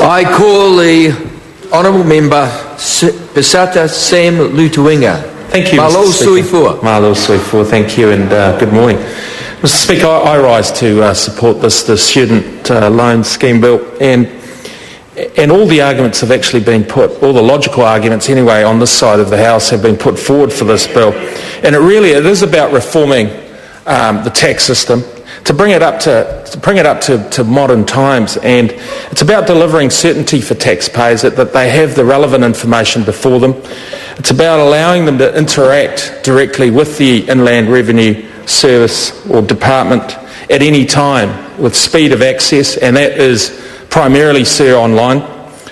I call the Honourable Member Pisata Sam Lotu-Iiga. Thank you, Malo Mr. Speaker. Suifua. Malo Suifua, thank you, and good morning. Mr. Speaker, I rise to support the student loan scheme bill, and all the arguments have actually been put, all the logical arguments anyway on this side of the House have been put forward for this bill. And it is about reforming the tax system to bring it up to modern times, and it's about delivering certainty for taxpayers that they have the relevant information before them. It's about allowing them to interact directly with the Inland Revenue Service or Department at any time with speed of access, and that is primarily, sir, online.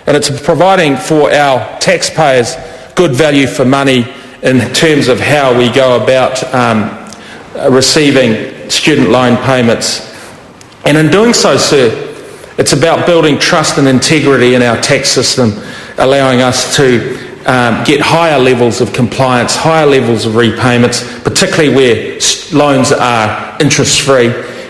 And it's providing for our taxpayers good value for money in terms of how we go about receiving student loan payments. And in doing so, sir, it's about building trust and integrity in our tax system, allowing us to get higher levels of compliance, higher levels of repayments, particularly where loans are interest-free.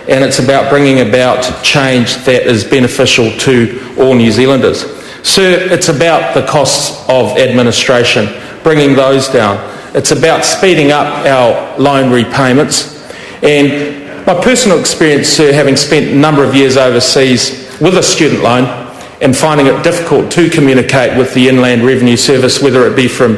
And it's about bringing about change that is beneficial to all New Zealanders. Sir, it's about the costs of administration, bringing those down. It's about speeding up our loan repayments. And my personal experience, sir, having spent a number of years overseas with a student loan and finding it difficult to communicate with the Inland Revenue Service, whether it be from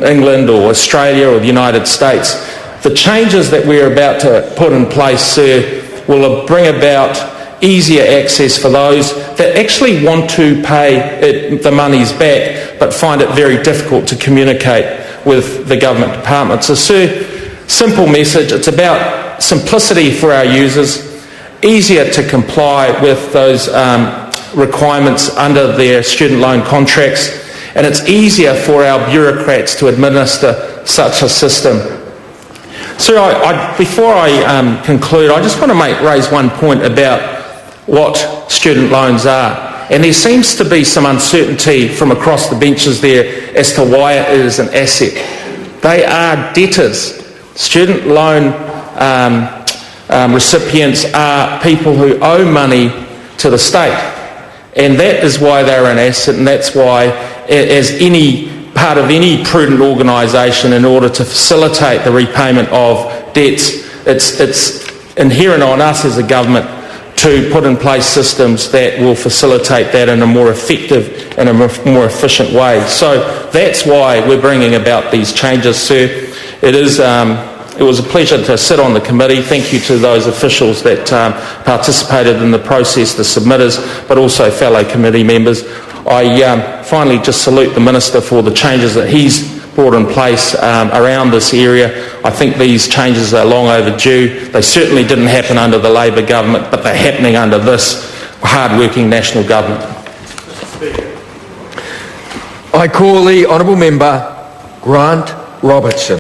England or Australia or the United States, the changes that we're about to put in place, sir, will bring about easier access for those that actually want to pay the monies back but find it very difficult to communicate with the government department. So, sir, simple message, it's about simplicity for our users, easier to comply with those requirements under their student loan contracts, and it's easier for our bureaucrats to administer such a system. So before I conclude, I just want to raise one point about what student loans are. And there seems to be some uncertainty from across the benches there as to why it is an asset. They are debtors. Student loan recipients are people who owe money to the state. And that is why they're an asset, and that's why, as any part of any prudent organisation, in order to facilitate the repayment of debts, it's inherent on us as a government to put in place systems that will facilitate that in a more effective and a more efficient way. So that's why we're bringing about these changes, sir. It was a pleasure to sit on the committee. Thank you to those officials that participated in the process, the submitters, but also fellow committee members. I finally just salute the Minister for the changes that he's brought in place around this area. I think these changes are long overdue. They certainly didn't happen under the Labor government, but they're happening under this hard-working national government. I call the Honourable Member Grant Robertson.